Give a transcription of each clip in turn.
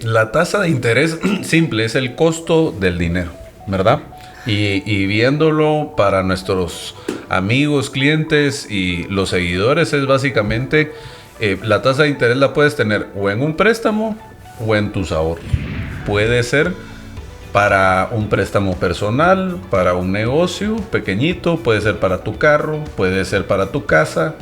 La tasa de interés simple es el costo del dinero, ¿verdad? Y viéndolo para nuestros amigos, clientes y los seguidores es básicamente la tasa de interés la puedes tener o en un préstamo o en tus ahorros. Puede ser para un préstamo personal, para un negocio pequeñito, puede ser para tu carro, puede ser para tu casa.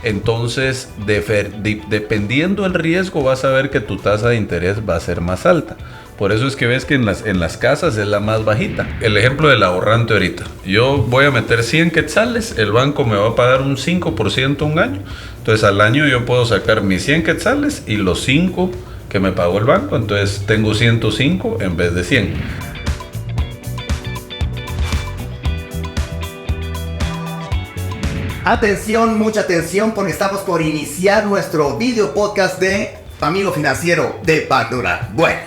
Entonces, dependiendo del riesgo, vas a ver que tu tasa de interés va a ser más alta. Por eso es que ves que en las casas es la más bajita. El ejemplo del ahorrante ahorita. Yo voy a meter 100 quetzales, el banco me va a pagar un 5% un año. Entonces, al año yo puedo sacar mis 100 quetzales y los 5 que me pagó el banco. Entonces, tengo 105 en vez de 100. Atención, mucha atención, porque estamos por iniciar nuestro video podcast de Amigo Financiero de Pandora. Bueno,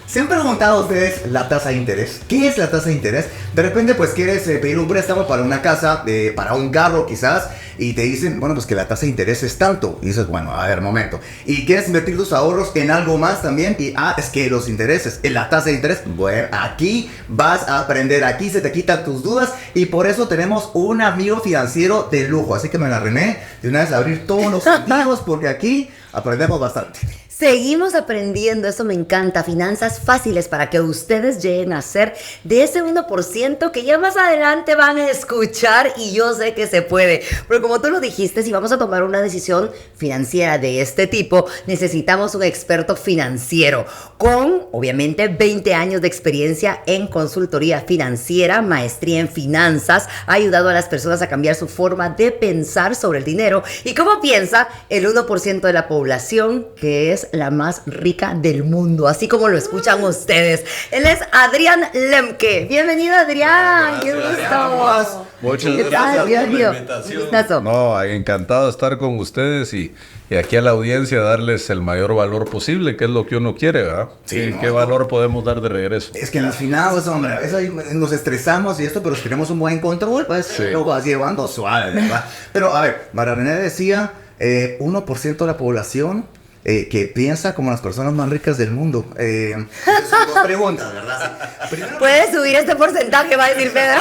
¿se han preguntado ustedes la tasa de interés? ¿Qué es la tasa de interés? De repente pues quieres pedir un préstamo para una casa, para un carro quizás, y te dicen, bueno, pues que la tasa de interés es tanto. Y dices, bueno, a ver, momento. Y quieres invertir tus ahorros en algo más también. Y, es que los intereses, en la tasa de interés, bueno, aquí vas a aprender. Aquí se te quitan tus dudas. Y por eso tenemos un amigo financiero de lujo. Así que me la René, de una vez abrir todos los amigos, porque aquí aprendemos bastante. Seguimos aprendiendo, eso me encanta, finanzas fáciles para que ustedes lleguen a ser de ese 1% que ya más adelante van a escuchar y yo sé que se puede. Pero como tú lo dijiste, si vamos a tomar una decisión financiera de este tipo, necesitamos un experto financiero con, obviamente, 20 años de experiencia en consultoría financiera, maestría en finanzas, ha ayudado a las personas a cambiar su forma de pensar sobre el dinero y cómo piensa el 1% de la población, que es la más rica del mundo, así como lo escuchan ustedes. Él es Adrián Lemke. Bienvenido, Adrián. Qué gusto. Muchas gracias por la invitación. No, encantado de estar con ustedes y aquí a la audiencia darles el mayor valor posible, que es lo que uno quiere, ¿verdad? Sí, ¿qué valor podemos dar de regreso? Es que en las finanzas, hombre, a veces nos estresamos y esto, pero si queremos un buen control, pues lo vas llevando suave, ¿verdad? Pero a ver, María René decía 1% de la población que piensa como las personas más ricas del mundo. Son dos preguntas, ¿verdad? Primero, ¿puedes subir este porcentaje? Va a decir Pedro.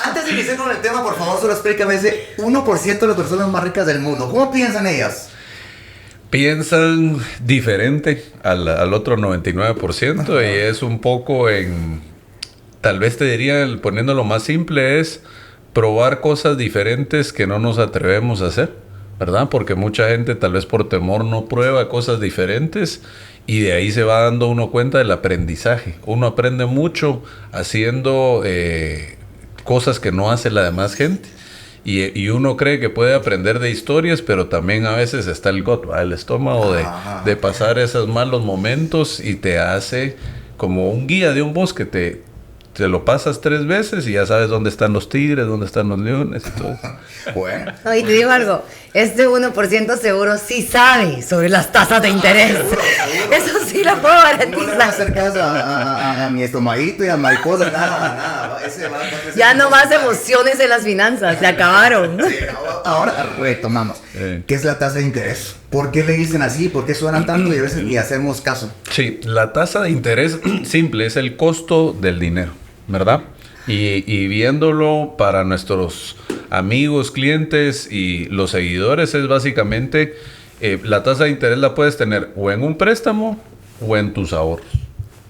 antes de iniciar con el tema, por favor, solo explícame ese 1% de las personas más ricas del mundo. ¿Cómo piensan ellas? Piensan diferente al otro 99%. Y es un poco tal vez te diría, poniéndolo más simple, es probar cosas diferentes que no nos atrevemos a hacer, ¿verdad? Porque mucha gente tal vez por temor no prueba cosas diferentes y de ahí se va dando uno cuenta del aprendizaje. Uno aprende mucho haciendo cosas que no hace la demás gente y uno cree que puede aprender de historias, pero también a veces está el estómago de pasar esos malos momentos y te hace como un guía de un bosque. Te lo pasas 3 veces y ya sabes dónde están los tigres, dónde están los leones y todo eso. Bueno. Oye, te digo algo, este 1% seguro sí sabe sobre las tasas de interés. Eso sí lo puedo garantizar. No le voy a hacer caso a mi estomaguito y a mariposa, nada. Ya no más emociones en las finanzas, se acabaron. Sí, ahora retomamos. ¿Qué es la tasa de interés? ¿Por qué le dicen así? ¿Por qué suenan tanto y a veces ni hacemos caso? Sí, la tasa de interés simple es el costo del dinero, ¿verdad? Y viéndolo para nuestros amigos, clientes y los seguidores es básicamente la tasa de interés la puedes tener o en un préstamo o en tus ahorros.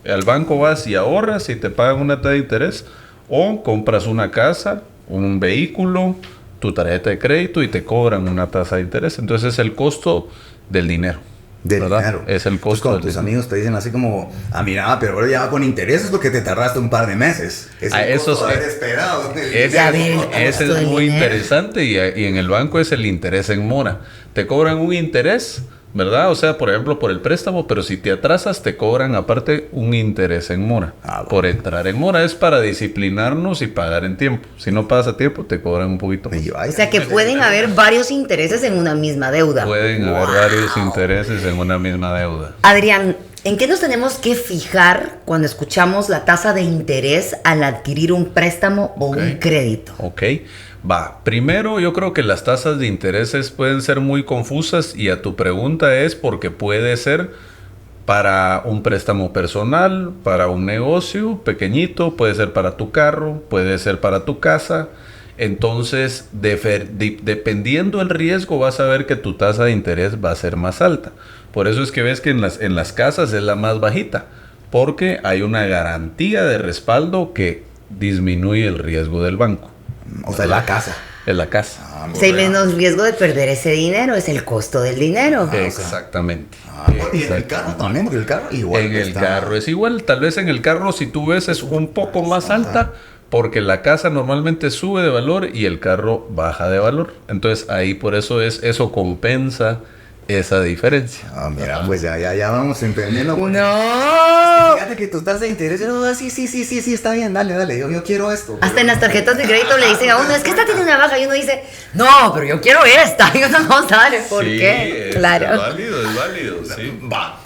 Al banco vas y ahorras y te pagan una tasa de interés, o compras una casa, un vehículo, tu tarjeta de crédito y te cobran una tasa de interés. Entonces es el costo del dinero. Dinero. Es el costo. Cuando tus amigos te dicen así como, mira, pero ahora ya va con intereses porque te tardaste un par de meses. Es el costo de haber esperado. Ese es muy interesante y en el banco es el interés en mora. Te cobran un interés, ¿verdad? O sea, por ejemplo, por el préstamo, pero si te atrasas te cobran aparte un interés en mora. Bueno. Por entrar en mora es para disciplinarnos y pagar en tiempo. Si no pagas a tiempo te cobran un poquito más. O sea que pueden haber varios intereses en una misma deuda. Pueden haber varios intereses en una misma deuda. Adrián, ¿en qué nos tenemos que fijar cuando escuchamos la tasa de interés al adquirir un préstamo o un crédito? Ok. Primero yo creo que las tasas de intereses pueden ser muy confusas y a tu pregunta es porque puede ser para un préstamo personal, para un negocio pequeñito, puede ser para tu carro, puede ser para tu casa. Entonces, dependiendo del riesgo, vas a ver que tu tasa de interés va a ser más alta. Por eso es que ves que en las casas es la más bajita, porque hay una garantía de respaldo que disminuye el riesgo del banco. O sea, la casa. En la casa. Si hay menos riesgo de perder ese dinero, es el costo del dinero. Exactamente. Y en el carro también, porque el carro igual. En el carro es igual. Tal vez en el carro, si tú ves, es un poco más alta, porque la casa normalmente sube de valor y el carro baja de valor. Entonces ahí por eso eso compensa esa diferencia. Mira, pues ya vamos entendiendo. ¡No! Fíjate que tu tasa de interés, sí, está bien, dale, yo quiero esto. Hasta en las tarjetas de crédito le dicen a uno, es que esta tiene una baja, y uno dice, no, pero yo quiero esta. Y uno no sabe por qué. Claro. Es válido, sí. Va.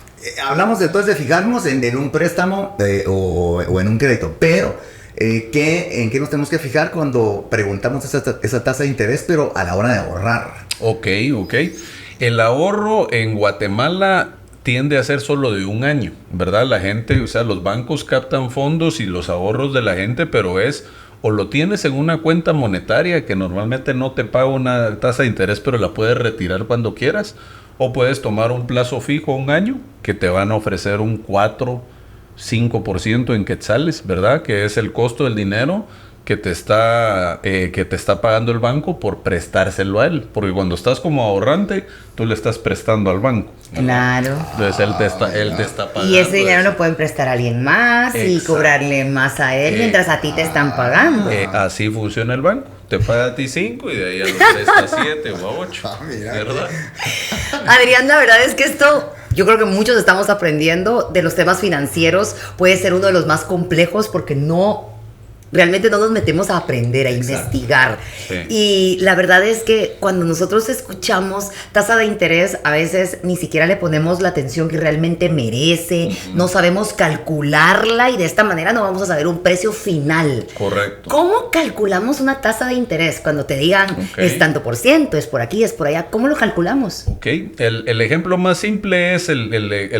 Hablamos entonces de fijarnos en un préstamo o en un crédito, pero ¿en qué nos tenemos que fijar cuando preguntamos esa tasa de interés, pero a la hora de ahorrar? Ok. El ahorro en Guatemala tiende a ser solo de un año, ¿verdad? La gente, o sea, los bancos captan fondos y los ahorros de la gente, pero o lo tienes en una cuenta monetaria que normalmente no te paga una tasa de interés, pero la puedes retirar cuando quieras, o puedes tomar un plazo fijo, un año, que te van a ofrecer un 4-5% en quetzales, ¿verdad? Que es el costo del dinero que te está pagando el banco por prestárselo a él. Porque cuando estás como ahorrante, tú le estás prestando al banco, ¿verdad? Claro. Entonces él te está pagando. Y ese dinero lo pueden prestar a alguien más y cobrarle más a él mientras a ti te están pagando. Así funciona el banco. Te paga a ti 5 y de ahí a los presta 7 o a 8. ¿Verdad? Adrián, la verdad es que esto, yo creo que muchos estamos aprendiendo de los temas financieros. Puede ser uno de los más complejos porque realmente no nos metemos a aprender, a investigar. Sí. Y la verdad es que cuando nosotros escuchamos tasa de interés, a veces ni siquiera le ponemos la atención que realmente merece, no sabemos calcularla y de esta manera no vamos a saber un precio final. Correcto. ¿Cómo calculamos una tasa de interés? Cuando te digan es tanto por ciento, es por aquí, es por allá, ¿cómo lo calculamos? Ok, el ejemplo más simple es el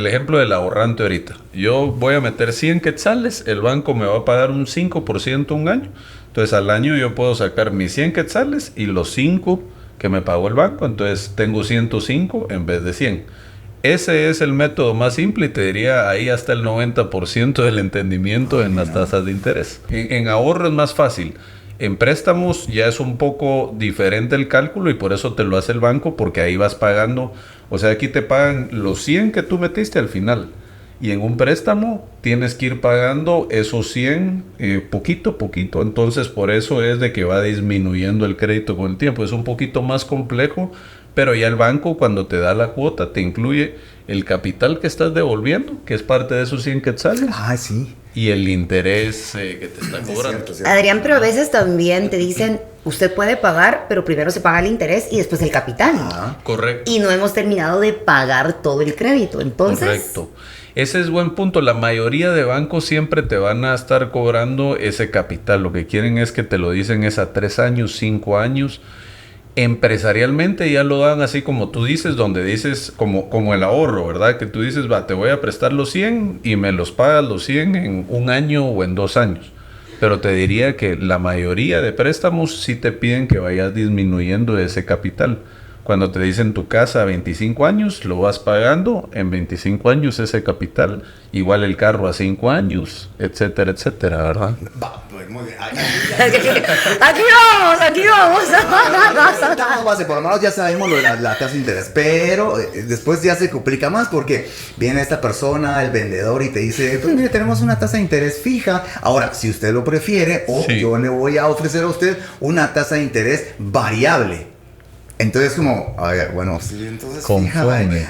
ejemplo del ahorrante ahorita. Yo voy a meter 100 quetzales, el banco me va a pagar un 5% un año. Entonces al año yo puedo sacar mis 100 quetzales y los 5 que me pagó el banco. Entonces tengo 105 en vez de 100. Ese es el método más simple y te diría ahí hasta el 90% del entendimiento en las tasas de interés. En ahorro es más fácil. En préstamos ya es un poco diferente el cálculo y por eso te lo hace el banco, porque ahí vas pagando. O sea, aquí te pagan los 100 que tú metiste al final. Y en un préstamo tienes que ir pagando esos 100 poquito a poquito. Entonces por eso es de que va disminuyendo el crédito con el tiempo. Es un poquito más complejo, pero ya el banco cuando te da la cuota te incluye el capital que estás devolviendo, que es parte de esos 100 quetzales. Sí. Y el interés que te está cobrando. Cierto. Adrián, pero a veces también te dicen, usted puede pagar, pero primero se paga el interés y después el capital. Correcto. Y no hemos terminado de pagar todo el crédito. Entonces, correcto. Ese es buen punto. La mayoría de bancos siempre te van a estar cobrando ese capital. Lo que quieren es que te lo dicen es a 3 años, 5 años. Empresarialmente ya lo dan así como tú dices, donde dices como el ahorro, ¿verdad? Que tú dices, te voy a prestar los 100 y me los pagas los 100 en un año o en 2 años. Pero te diría que la mayoría de préstamos sí te piden que vayas disminuyendo ese capital. Cuando te dicen tu casa a 25 años, lo vas pagando en 25 años ese capital. Igual el carro a 5 años, etcétera, etcétera, ¿verdad? Pues muy bien. Aquí vamos. Estamos base, por lo menos ya sabemos lo de la tasa de interés, pero después ya se complica más porque viene esta persona, el vendedor, y te dice, pues mire, tenemos una tasa de interés fija. Ahora, si usted lo prefiere, yo le voy a ofrecer a usted una tasa de interés variable. Entonces como, bueno, sí, entonces confunde.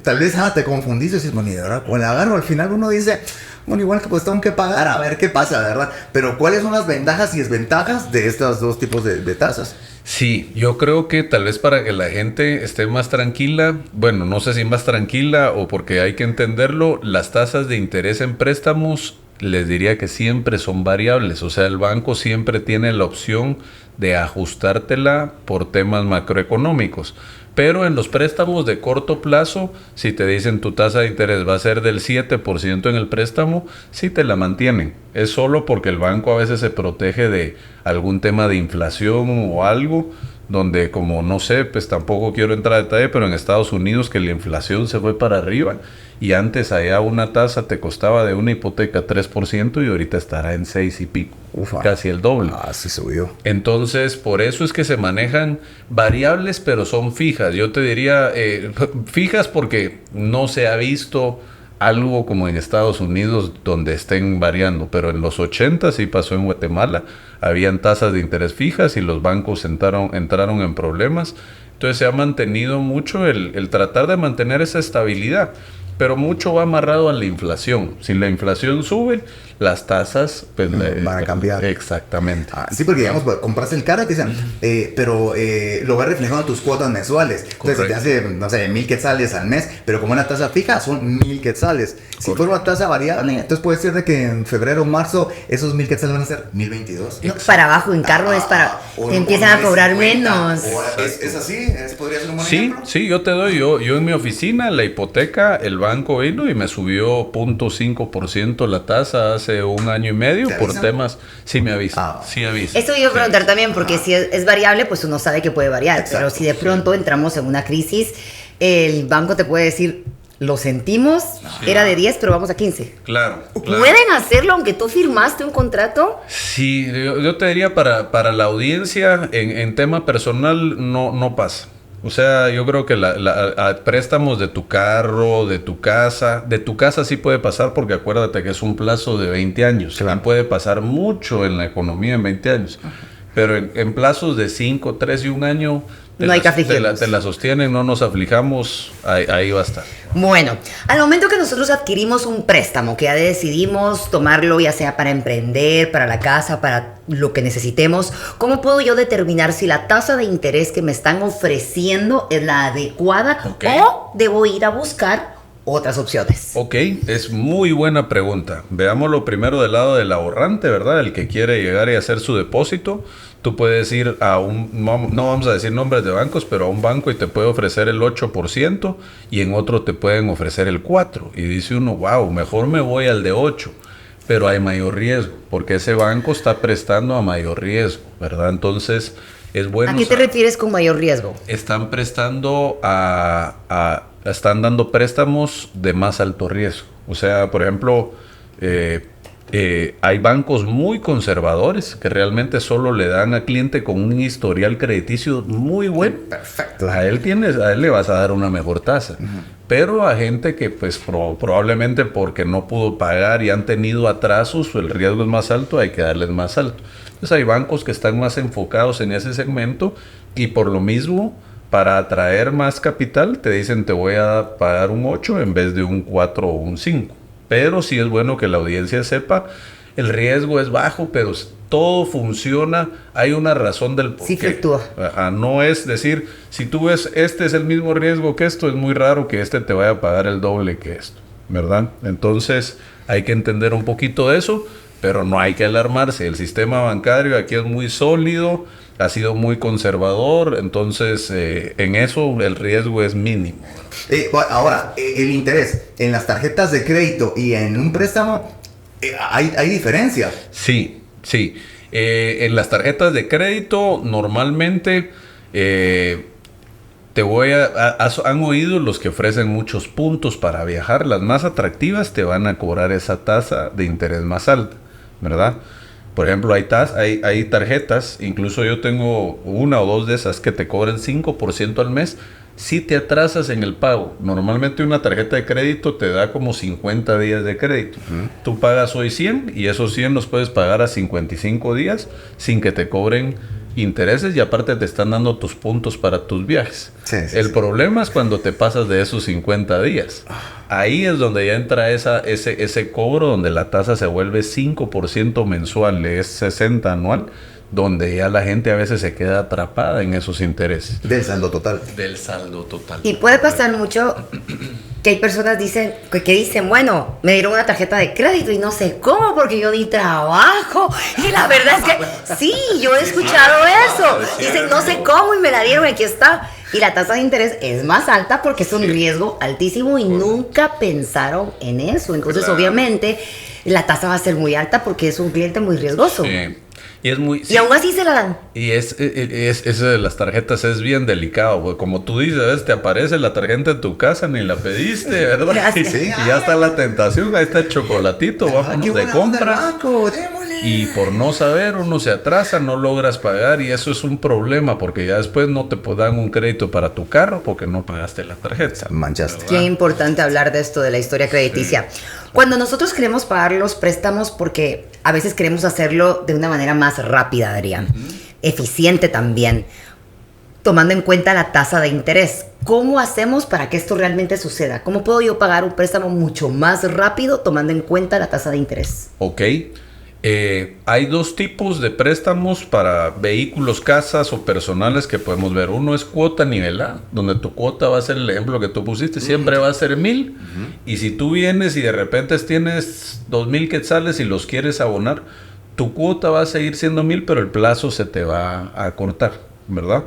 Tal vez te confundiste y dices, bueno, y ahora con el agarro al final uno dice, bueno, igual que pues tengo que pagar, a ver qué pasa, ¿verdad? Pero ¿cuáles son las ventajas y desventajas de estos dos tipos de tasas? Sí, yo creo que tal vez para que la gente esté más tranquila, bueno, no sé si más tranquila o porque hay que entenderlo, las tasas de interés en préstamos les diría que siempre son variables, o sea, el banco siempre tiene la opción de ajustártela por temas macroeconómicos, Pero en los préstamos de corto plazo, si te dicen tu tasa de interés va a ser del 7% en el préstamo, sí te la mantienen. Es solo porque el banco a veces se protege de algún tema de inflación o algo, donde como no sé, pues tampoco quiero entrar a detalle, pero en Estados Unidos que la inflación se fue para arriba y antes allá una tasa te costaba de una hipoteca 3% y ahorita estará en 6 y pico. Ufa. Casi el doble. Sí subió. Entonces, por eso es que se manejan variables, pero son fijas. Yo te diría, fijas porque no se ha visto algo como en Estados Unidos donde estén variando, pero en los 80 sí pasó en Guatemala. Habían tasas de interés fijas y los bancos entraron en problemas. Entonces se ha mantenido mucho el tratar de mantener esa estabilidad. Pero mucho va amarrado a la inflación. Si la inflación sube, las tasas pues, van a cambiar. Exactamente. Sí, porque digamos, compras el carro y te dicen, pero lo ves reflejado en tus cuotas mensuales. Entonces te hace, no sé, 1,000 quetzales al mes, pero como una tasa fija son 1,000 quetzales. Si fuera una tasa variable, entonces puede ser de que en febrero o marzo esos 1,000 quetzales van a ser 1,022. No, para abajo en carro es para... te empiezan a cobrar 50, menos. ¿Es así? ¿Podría ser un buen ejemplo? Sí, yo te doy. Yo en mi oficina, la hipoteca, el banco vino y me subió 0.5% la tasa hace 1 año y medio por temas. Sí me avisa. Sí avisa. Esto iba a preguntar también, porque si es variable, pues uno sabe que puede variar. Exacto, pero si de pronto entramos en una crisis, el banco te puede decir, lo sentimos, era de 10, pero vamos a 15. Claro. ¿Pueden hacerlo aunque tú firmaste un contrato? Sí, yo te diría para la audiencia, en tema personal, no pasa. O sea, yo creo que a préstamos de tu carro, de tu casa sí puede pasar porque acuérdate que es un plazo de 20 años. Claro. Puede pasar mucho en la economía en 20 años. Pero en plazos de 5, 3 y 1 año... No hay que afligirnos. Te la sostienen, no nos aflijamos, ahí va a estar. Bueno, al momento que nosotros adquirimos un préstamo, que ya decidimos tomarlo ya sea para emprender, para la casa, para lo que necesitemos, ¿cómo puedo yo determinar si la tasa de interés que me están ofreciendo es la adecuada o debo ir a buscar otras opciones? Ok, es muy buena pregunta. Veámoslo primero del lado del ahorrante, ¿verdad? El que quiere llegar y hacer su depósito. Tú puedes ir a no vamos a decir nombres de bancos, pero a un banco y te puede ofrecer el 8% y en otro te pueden ofrecer el 4%. Y dice uno, wow, mejor me voy al de 8%. Pero hay mayor riesgo, porque ese banco está prestando a mayor riesgo, ¿verdad? Entonces, es bueno... ¿A qué te refieres con mayor riesgo? Están prestando están dando préstamos de más alto riesgo. O sea, por ejemplo... hay bancos muy conservadores que realmente solo le dan al cliente con un historial crediticio muy bueno. Perfecto. A él le vas a dar una mejor tasa. Pero a gente que pues probablemente porque no pudo pagar y han tenido atrasos, el riesgo es más alto, hay que darles más alto. Entonces hay bancos que están más enfocados en ese segmento y por lo mismo, para atraer más capital, te dicen te voy a pagar un 8 en vez de un 4 o un 5. Pero sí es bueno que la audiencia sepa, el riesgo es bajo, pero todo funciona, hay una razón del por qué. Sí fluctúa. No es decir, si tú ves, este es el mismo riesgo que esto, es muy raro que este te vaya a pagar el doble que esto, ¿verdad? Entonces hay que entender un poquito de eso, pero no hay que alarmarse. El sistema bancario aquí es muy sólido, ha sido muy conservador, entonces en eso el riesgo es mínimo. Ahora, el interés en las tarjetas de crédito y en un préstamo, ¿hay diferencia? Sí. En las tarjetas de crédito normalmente han oído los que ofrecen muchos puntos para viajar. Las más atractivas te van a cobrar esa tasa de interés más alta, ¿verdad? Por ejemplo, hay tarjetas, incluso yo tengo 1 o 2 de esas que te cobran 5% al mes si te atrasas en el pago. Normalmente una tarjeta de crédito te da como 50 días de crédito. Tú pagas hoy 100 y esos 100 los puedes pagar a 55 días sin que te cobren intereses y aparte te están dando tus puntos para tus viajes. El problema es cuando te pasas de esos 50 días. Ahí es donde ya entra ese cobro donde la tasa se vuelve 5% mensual, es 60% anual, donde ya la gente a veces se queda atrapada en esos intereses. Del saldo total. Y puede pasar mucho que hay personas que dicen, bueno, me dieron una tarjeta de crédito y no sé cómo porque yo ni trabajo. Y la verdad es que sí, yo he escuchado eso. Dicen, no sé cómo y me la dieron, aquí está. Y la tasa de interés es más alta porque es un riesgo altísimo y nunca pensaron en eso. Entonces, Claro. obviamente, la tasa va a ser muy alta porque es un cliente muy riesgoso. Sí. Y es muy... Y aún así se la dan. Y eso de las tarjetas es bien delicado, porque como tú dices, ¿ves? Te aparece la tarjeta en tu casa, ni la pediste, ¿verdad? Gracias. Y ya está la tentación, ahí está el chocolatito, vámonos qué de buena onda el compras. banco, démosle. Y por no saber, uno se atrasa, no logras pagar y eso es un problema, porque ya después no te dan un crédito para tu carro porque no pagaste la tarjeta. Manchaste. Qué importante hablar de esto, de la historia crediticia. Cuando nosotros queremos pagar los préstamos, porque a veces queremos hacerlo de una manera más rápida, Adrián, eficiente también, tomando en cuenta la tasa de interés. ¿Cómo hacemos para que esto realmente suceda? ¿Cómo puedo yo pagar un préstamo mucho más rápido tomando en cuenta la tasa de interés? Ok. Hay dos tipos de préstamos para vehículos, casas o personales que podemos ver. Uno es cuota nivelada, donde tu cuota va a ser el ejemplo que tú pusiste, siempre va a ser 1,000. Y si tú vienes y de repente tienes 2,000 quetzales y los quieres abonar, tu cuota va a seguir siendo 1,000, pero el plazo se te va a cortar, ¿verdad?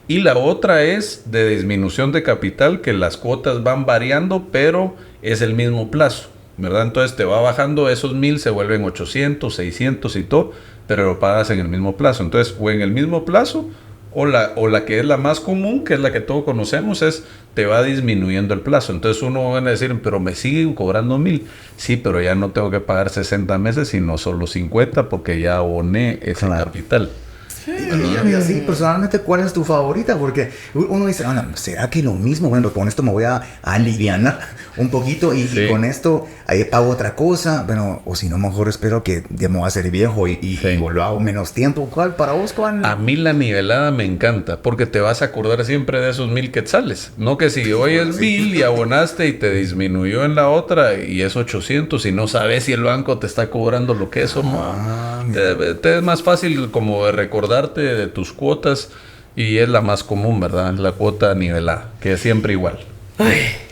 Y la otra es de disminución de capital, que las cuotas van variando, pero es el mismo plazo, ¿verdad? Entonces te va bajando, esos 1,000 se vuelven 800, 600 y todo, pero lo pagas en el mismo plazo. Entonces, o en el mismo plazo, o la que es la más común, que es la que todos conocemos, es te va disminuyendo el plazo. Entonces uno va a decir, pero me siguen cobrando 1,000. Sí, pero ya no tengo que pagar 60 meses, sino solo 50 porque ya aboné ese capital. Y así, personalmente, ¿cuál es tu favorita? Porque uno dice, no, ¿será que lo mismo? Bueno, con esto me voy a alivianar un poquito y con esto ahí pago otra cosa. Bueno, o si no, mejor espero que ya me voy a hacer viejo y lo hago menos tiempo. ¿Cuál para vos, cuál? A mí la nivelada me encanta porque te vas a acordar siempre de esos 1,000 quetzales. No que si hoy es 1,000 y abonaste y te disminuyó en la otra y es 800 y no sabes si el banco te está cobrando lo que es o no. Te es más fácil como de recordarte de tus cuotas y es la más común, ¿verdad? La cuota nivelada, que es siempre igual.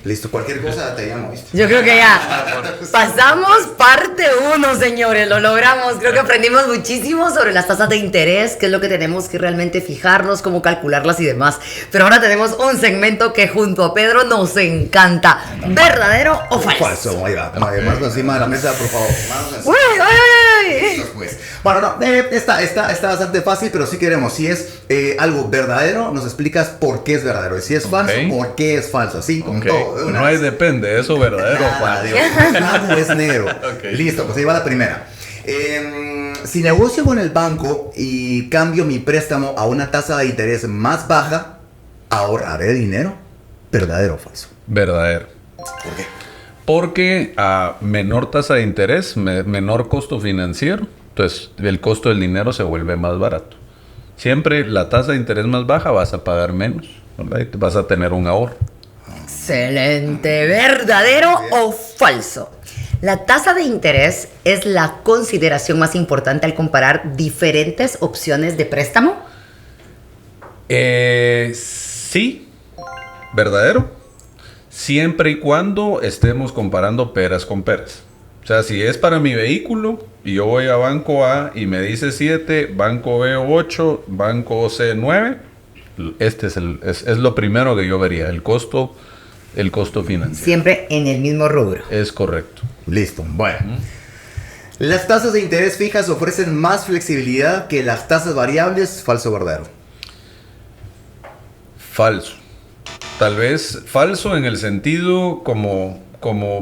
Listo, cualquier cosa te llamo, ¿viste? Yo creo que ya pasamos parte 1, señores, lo logramos. Creo que aprendimos muchísimo sobre las tasas de interés, qué es lo que tenemos que realmente fijarnos, cómo calcularlas y demás. Pero ahora tenemos un segmento que junto a Pedro nos encanta. ¿Verdadero o falso? Falso, ahí va. Manos encima de la mesa, por favor. Manos encima. Uy, ay, ay, ay. Pues. Bueno, no, está bastante fácil, pero si queremos, si es algo verdadero, nos explicas por qué es verdadero. Y si es falso, por qué es falso. Así, con todo. No hay depende, eso verdadero o falso. Nada es negro. Listo, pues ahí va la primera. Si negocio con el banco y cambio mi préstamo a una tasa de interés más baja, ¿ahorraré dinero? ¿Verdadero o falso? Verdadero. ¿Por qué? Porque a menor tasa de interés, menor costo financiero, entonces el costo del dinero se vuelve más barato. Siempre la tasa de interés más baja vas a pagar menos, ¿verdad? Y vas a tener un ahorro. Excelente. ¿Verdadero o falso? La tasa de interés es la consideración más importante al comparar diferentes opciones de préstamo. Sí, verdadero. Siempre y cuando estemos comparando peras con peras. O sea, si es para mi vehículo y yo voy a banco A y me dice 7, banco B 8, banco C 9, este es lo primero que yo vería, el costo financiero. Siempre en el mismo rubro. Es correcto. Listo, bueno. Las tasas de interés fijas ofrecen más flexibilidad que las tasas variables, falso o verdadero. Falso. Tal vez falso en el sentido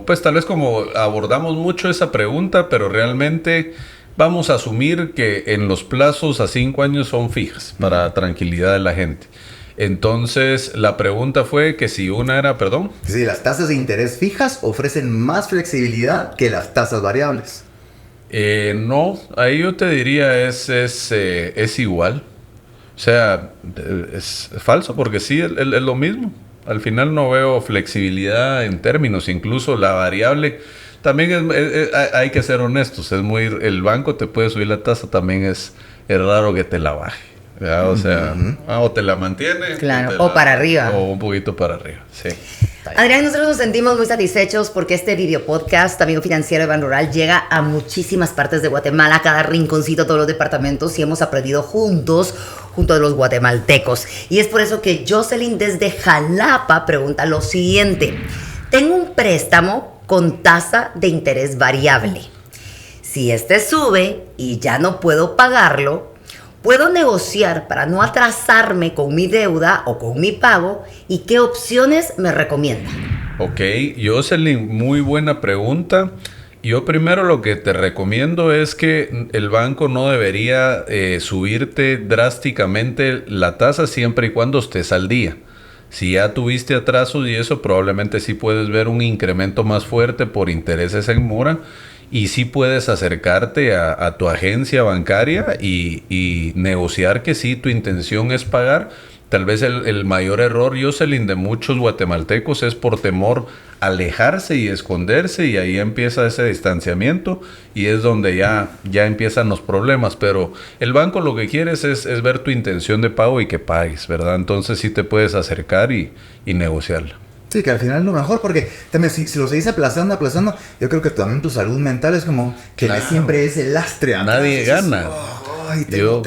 pues tal vez como abordamos mucho esa pregunta, pero realmente vamos a asumir que en los plazos a 5 años son fijas para tranquilidad de la gente. Entonces la pregunta fue que si una era, perdón. Sí, las tasas de interés fijas ofrecen más flexibilidad que las tasas variables. No, ahí yo te diría es igual. O sea, es falso porque sí, es lo mismo. Al final no veo flexibilidad en términos, incluso la variable. También hay que ser honestos, el banco te puede subir la tasa, también es raro que te la baje. ¿Ya? O sea, o te la mantiene. Claro, o para arriba. O un poquito para arriba, sí. Adrián, nosotros nos sentimos muy satisfechos porque este video podcast, Amigo Financiero de Banrural, llega a muchísimas partes de Guatemala, a cada rinconcito, todos los departamentos, y hemos aprendido juntos, junto a los guatemaltecos. Y es por eso que Jocelyn desde Jalapa pregunta lo siguiente. Tengo un préstamo con tasa de interés variable. Si este sube y ya no puedo pagarlo, ¿puedo negociar para no atrasarme con mi deuda o con mi pago? ¿Y qué opciones me recomienda? Ok, Jocelyn, muy buena pregunta. Yo primero lo que te recomiendo es que el banco no debería subirte drásticamente la tasa siempre y cuando estés al día. Si ya tuviste atrasos y eso, probablemente sí puedes ver un incremento más fuerte por intereses en mora. Y sí puedes acercarte a tu agencia bancaria y negociar que sí, tu intención es pagar. Tal vez el mayor error, Jocelyn, de muchos guatemaltecos es por temor alejarse y esconderse, y ahí empieza ese distanciamiento y es donde ya empiezan los problemas. Pero el banco lo que quiere es ver tu intención de pago y que pagues, ¿verdad? Entonces sí te puedes acercar y negociarla. Sí, que al final es lo mejor, porque también si lo seguís aplazando, yo creo que también tu salud mental es como que Claro. Siempre es el lastre. Nadie gana. Ay, tengo.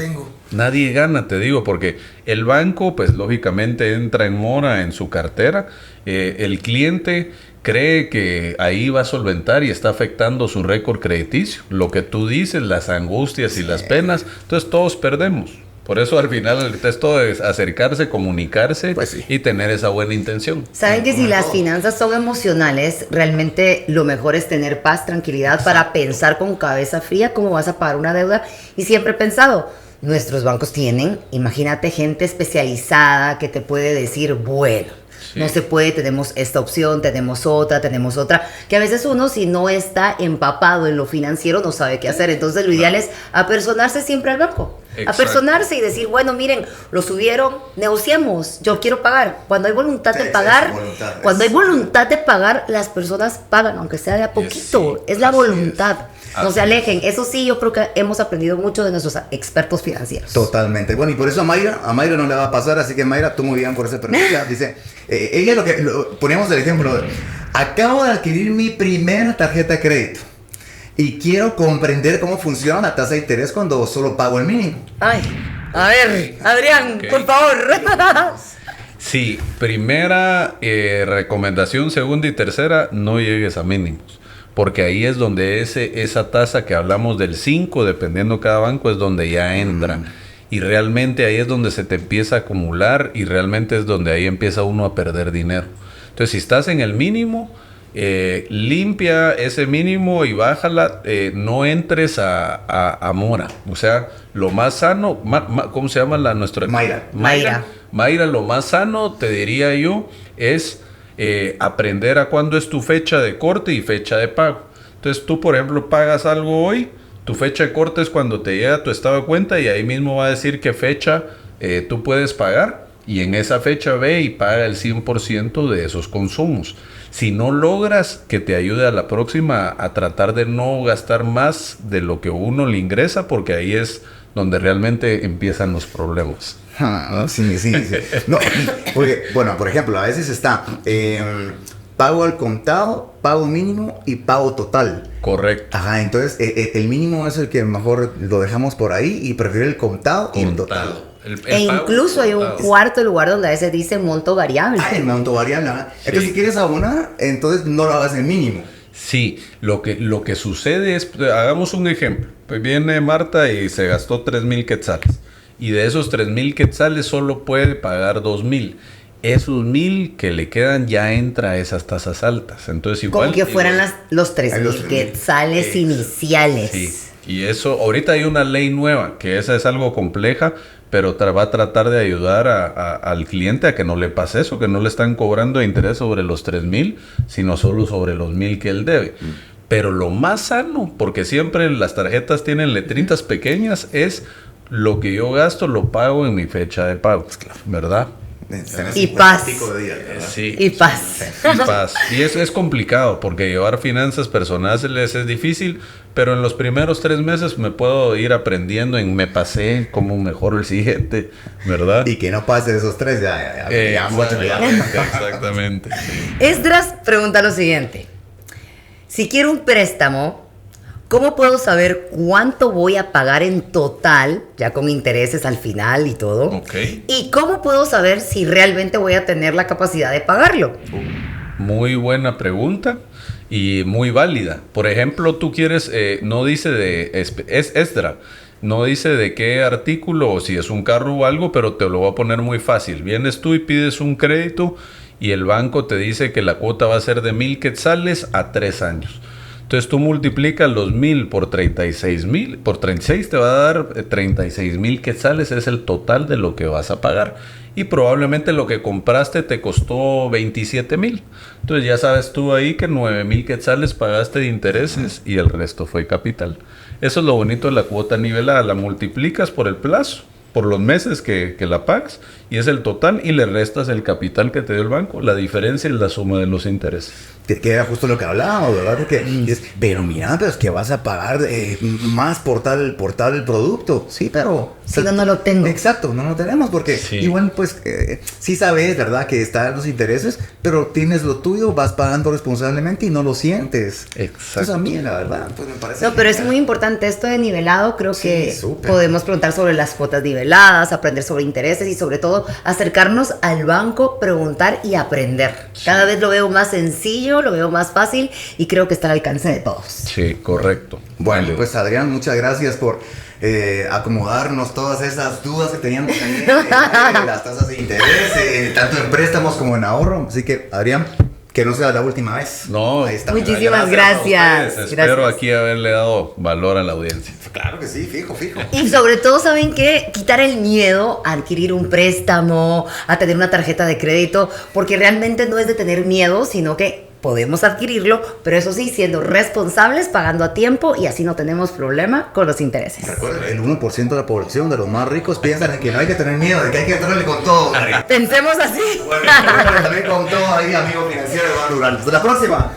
Nadie gana, te digo, porque el banco, pues lógicamente entra en mora en su cartera. El cliente cree que ahí va a solventar y está afectando su récord crediticio. Lo que tú dices, las angustias y las penas, entonces todos perdemos. Por eso al final esto es acercarse, comunicarse Pues sí. y tener esa buena intención. Saben que si las finanzas son emocionales, realmente lo mejor es tener paz, tranquilidad para pensar con cabeza fría cómo vas a pagar una deuda. Y siempre he pensado, nuestros bancos tienen, imagínate, gente especializada que te puede decir, bueno, Sí. no se puede, tenemos esta opción, tenemos otra, que a veces uno, si no está empapado en lo financiero, no sabe qué hacer. Entonces lo ideal es apersonarse siempre al banco. Exacto. Apersonarse y decir, bueno, miren, lo subieron, negociemos, yo quiero pagar. Cuando hay voluntad de Sí, pagar, es voluntad, cuando hay es- voluntad de pagar, las personas pagan, aunque sea de a poquito. sí, es la así voluntad. No Así se alejen. Eso sí, yo creo que hemos aprendido mucho de nuestros expertos financieros. Totalmente. Bueno, y por eso a Mayra no le va a pasar, así que Mayra, tú muy bien por esa pregunta. Dice, ella poníamos el ejemplo, acabo de adquirir mi primera tarjeta de crédito y quiero comprender cómo funciona la tasa de interés cuando solo pago el mínimo. Ay, a ver, Adrián, Ok. por favor. Sí, primera recomendación, segunda y tercera, no llegues a mínimos. Porque ahí es donde esa tasa que hablamos del 5, dependiendo cada banco, es donde ya entra. Y realmente ahí es donde se te empieza a acumular y realmente es donde ahí empieza uno a perder dinero. Entonces, si estás en el mínimo, limpia ese mínimo y bájala, no entres a mora. O sea, lo más sano, ¿cómo se llama nuestra? Mayra. Mayra, lo más sano, te diría yo, es aprender a cuándo es tu fecha de corte y fecha de pago. Entonces tú, por ejemplo, pagas algo hoy, tu fecha de corte es cuando te llega tu estado de cuenta y ahí mismo va a decir qué fecha tú puedes pagar, y en esa fecha ve y paga el 100% de esos consumos. Si no logras que te ayude a la próxima a tratar de no gastar más de lo que uno le ingresa, porque ahí es donde realmente empiezan los problemas. Sí. No, porque, bueno, por ejemplo, a veces está pago al contado, pago mínimo y pago total. Correcto. Ajá, entonces el mínimo es el que mejor lo dejamos por ahí y prefiero el contado y el total. E incluso hay un cuarto lugar donde a veces dice monto variable. Ah, el monto variable. ¿Ah? Entonces, si quieres abonar, entonces no lo hagas el mínimo. Sí, lo que sucede es, hagamos un ejemplo. Pues viene Marta y se gastó 3,000 quetzales. Y de esos 3,000 quetzales solo puede pagar 2,000. Esos 1,000 que le quedan ya entra a esas tasas altas. Entonces igual... Como que fueran los 3,000 los 3,000 quetzales iniciales. Sí, y eso, ahorita hay una ley nueva, que esa es algo compleja, pero va a tratar de ayudar al cliente a que no le pase eso, que no le están cobrando interés sobre los 3,000, sino solo sobre los 1,000 que él debe. Pero lo más sano, porque siempre las tarjetas tienen letritas pequeñas, es lo que yo gasto lo pago en mi fecha de pago, ¿verdad? Y paz. Sí. Y paz. Y paz. Y eso es complicado porque llevar finanzas personales es difícil, pero en los primeros 3 meses me puedo ir aprendiendo me pasé, cómo mejor el siguiente, ¿verdad? Y que no pase de esos 3, ya. Exactamente. Esdras pregunta lo siguiente. Si quiero un préstamo, ¿cómo puedo saber cuánto voy a pagar en total, ya con intereses al final y todo? Ok. ¿Y cómo puedo saber si realmente voy a tener la capacidad de pagarlo? Muy buena pregunta y muy válida. Por ejemplo, tú quieres, no dice es Esdra, no dice de qué artículo o si es un carro o algo, pero te lo voy a poner muy fácil. Vienes tú y pides un crédito y el banco te dice que la cuota va a ser de 1,000 quetzales a 3 años. Entonces tú multiplicas los 1,000 por 36,000, por 36 te va a dar 36,000 quetzales, es el total de lo que vas a pagar. Y probablemente lo que compraste te costó 27,000. Entonces ya sabes tú ahí que 9,000 quetzales pagaste de intereses y el resto fue capital. Eso es lo bonito de la cuota nivelada, la multiplicas por el plazo, por los meses que la pagas, y es el total y le restas el capital que te dio el banco. La diferencia es la suma de los intereses. Que era justo lo que hablábamos, ¿verdad? Porque pero mira, pero es que vas a pagar más por tal producto. Sí, pero... Si no lo tengo. Exacto, no lo tenemos porque igual pues sí sabes, ¿verdad? Que están los intereses, pero tienes lo tuyo, vas pagando responsablemente y no lo sientes. Exacto. Entonces a mí, la verdad, pues me parece... No, pero es muy importante esto de nivelado. Creo que súper. podemos preguntar sobre las cuotas niveladas, aprender sobre intereses y sobre todo acercarnos al banco, preguntar y aprender. Cada vez lo veo más sencillo, lo veo más fácil y creo que está al alcance de todos. Sí, correcto. Bueno, pues Adrián, muchas gracias por acomodarnos todas esas dudas que teníamos también, las tasas de interés, tanto en préstamos como en ahorro. Así que, Adrián, que no sea la última vez. No, ahí está. Muchísimas gracias. Espero aquí haberle dado valor a la audiencia. Claro que sí, fijo. Y sobre todo, ¿saben qué? Quitar el miedo a adquirir un préstamo, a tener una tarjeta de crédito, porque realmente no es de tener miedo, sino que podemos adquirirlo, pero eso sí, siendo responsables, pagando a tiempo y así no tenemos problema con los intereses. Recuerden, el 1% de la población de los más ricos piensan en que no hay que tener miedo, de que hay que entrarle con todo. Pensemos así. Bueno, también con todo ahí, amigo financiero de Ban Rural. Hasta la próxima.